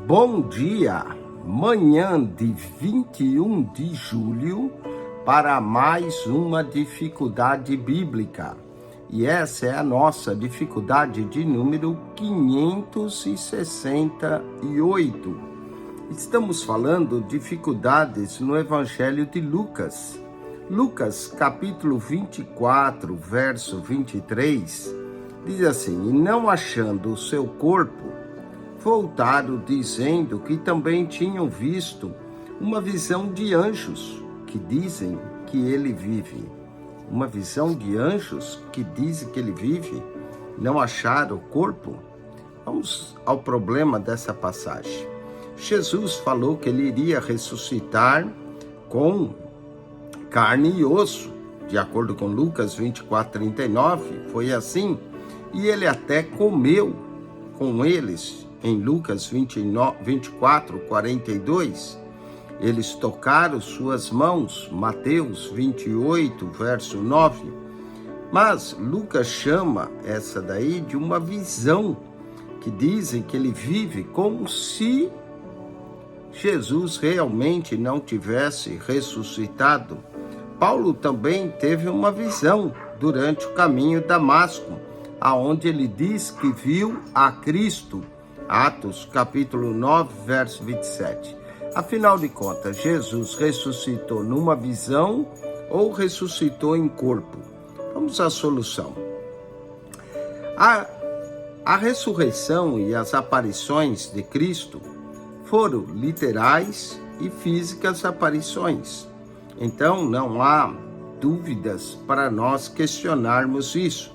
Bom dia, manhã de 21 de julho, para mais uma dificuldade bíblica. E essa é a nossa dificuldade de número 568. Estamos falando dificuldades no Evangelho de Lucas. Lucas, capítulo 24, verso 23, diz assim: E não achando o seu corpo, voltaram dizendo que também tinham visto uma visão de anjos que dizem que ele vive. Uma visão de anjos que dizem que ele vive, não acharam o corpo? Vamos ao problema dessa passagem. Jesus falou que ele iria ressuscitar com carne e osso, de acordo com Lucas 24:39, foi assim. E ele até comeu com eles. Em Lucas 24:42, eles tocaram suas mãos, Mateus 28, verso 9. Mas Lucas chama essa daí de uma visão, que dizem que ele vive como se Jesus realmente não tivesse ressuscitado. Paulo também teve uma visão durante o caminho de Damasco, aonde ele diz que viu a Cristo. Atos, capítulo 9, verso 27. Afinal de contas, Jesus ressuscitou numa visão ou ressuscitou em corpo? Vamos à solução. A ressurreição e as aparições de Cristo foram literais e físicas aparições. Então, não há dúvidas para nós questionarmos isso.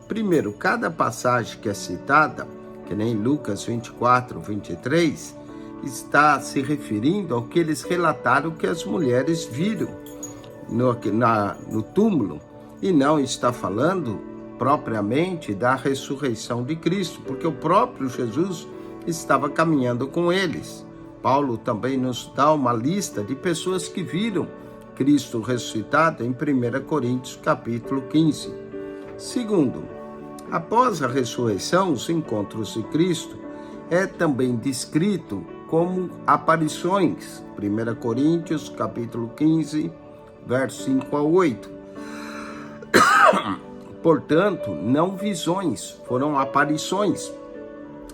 Primeiro, cada passagem que é citada, que nem Lucas 24, 23, está se referindo ao que eles relataram que as mulheres viram no túmulo, e não está falando propriamente da ressurreição de Cristo, porque o próprio Jesus estava caminhando com eles. Paulo também nos dá uma lista de pessoas que viram Cristo ressuscitado em 1 Coríntios capítulo 15. Segundo, após a ressurreição, os encontros de Cristo é também descrito como aparições. 1 Coríntios, capítulo 15, versos 5 a 8. Portanto, não visões, foram aparições.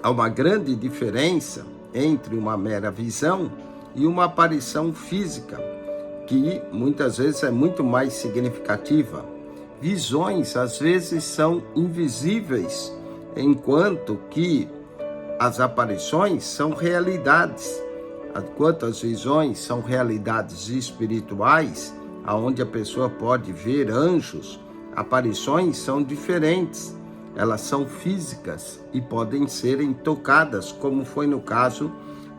Há uma grande diferença entre uma mera visão e uma aparição física, que muitas vezes é muito mais significativa. Visões, às vezes, são invisíveis, enquanto que as aparições são realidades. Enquanto as visões são realidades espirituais, onde a pessoa pode ver anjos, aparições são diferentes. Elas são físicas e podem serem tocadas, como foi no caso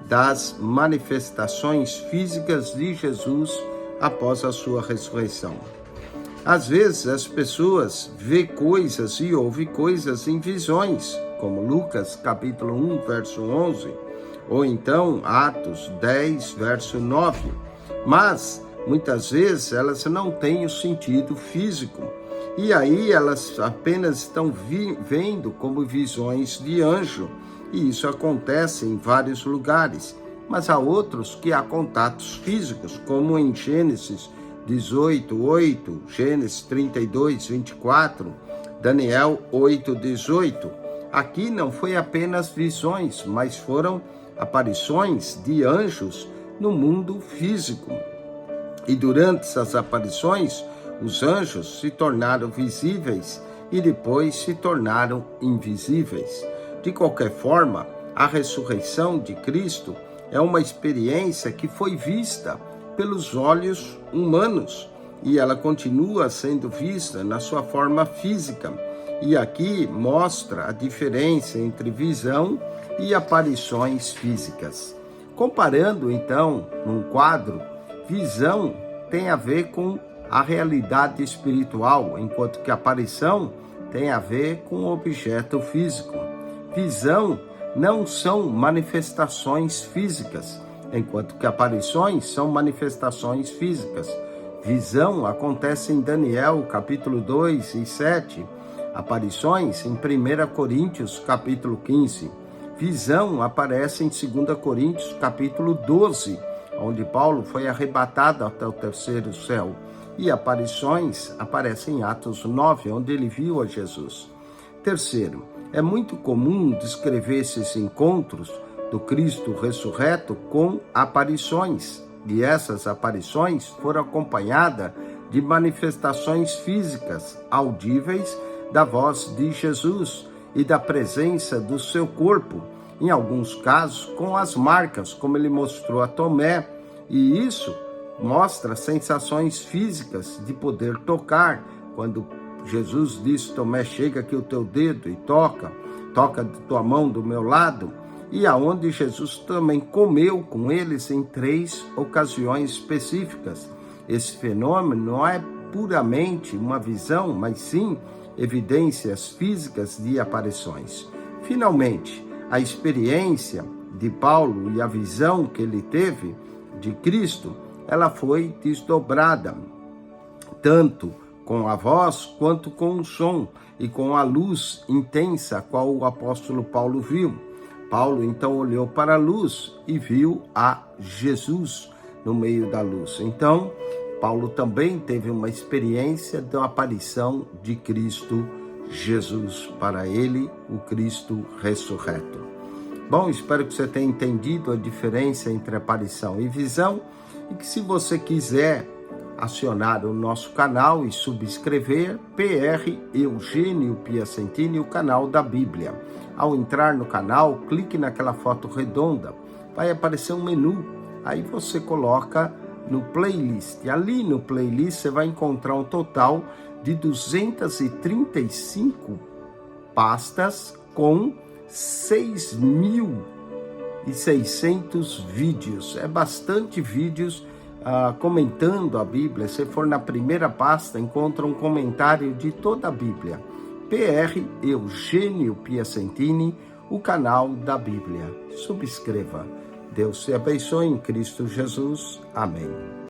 das manifestações físicas de Jesus após a sua ressurreição. Às vezes as pessoas veem coisas e ouvem coisas em visões, como Lucas capítulo 1, verso 11, ou então Atos 10, verso 9. Mas muitas vezes elas não têm o sentido físico, e aí elas apenas estão vendo como visões de anjo, e isso acontece em vários lugares. Mas há outros que há contatos físicos, como em Gênesis 18, 8, Gênesis 32, 24, Daniel 8, 18. Aqui não foi apenas visões, mas foram aparições de anjos no mundo físico. E durante essas aparições, os anjos se tornaram visíveis e depois se tornaram invisíveis. De qualquer forma, a ressurreição de Cristo é uma experiência que foi vista pelos olhos humanos, e ela continua sendo vista na sua forma física. E aqui mostra a diferença entre visão e aparições físicas. Comparando então num quadro, visão tem a ver com a realidade espiritual, enquanto que aparição tem a ver com o objeto físico. Visão não são manifestações físicas, enquanto que aparições são manifestações físicas. Visão acontece em Daniel, capítulo 2 e 7, aparições em 1 Coríntios, capítulo 15. visão aparece em 2 Coríntios capítulo 12, onde Paulo foi arrebatado até o terceiro céu. E aparições aparecem em Atos 9, onde ele viu a Jesus. Terceiro, é muito comum descrever esses encontros do Cristo ressurreto com aparições. E essas aparições foram acompanhadas de manifestações físicas, audíveis, da voz de Jesus e da presença do seu corpo, em alguns casos com as marcas, como ele mostrou a Tomé, e isso mostra sensações físicas de poder tocar. Quando Jesus disse: Tomé, chega aqui o teu dedo e toca tua mão do meu lado, e aonde Jesus também comeu com eles em 3 ocasiões específicas. Esse fenômeno não é puramente uma visão, mas sim evidências físicas de aparições. Finalmente, a experiência de Paulo e a visão que ele teve de Cristo, ela foi desdobrada, tanto com a voz quanto com o som e com a luz intensa, qual o apóstolo Paulo viu. Paulo então olhou para a luz e viu a Jesus no meio da luz. Então, Paulo também teve uma experiência da aparição de Cristo Jesus, para ele, o Cristo ressurreto. Bom, espero que você tenha entendido a diferença entre aparição e visão, e que, se você quiser acionar o nosso canal e subscrever, PR Eugênio Piacentini, o canal da Bíblia. Ao entrar no canal, clique naquela foto redonda, vai aparecer um menu, aí você coloca no playlist. Ali no playlist você vai encontrar um total de 235 pastas com 6.600 vídeos. É bastante vídeos comentando a Bíblia. Se for na primeira pasta, encontra um comentário de toda a Bíblia. PR Eugênio Piacentini, o canal da Bíblia. Subscreva. Deus te abençoe em Cristo Jesus. Amém.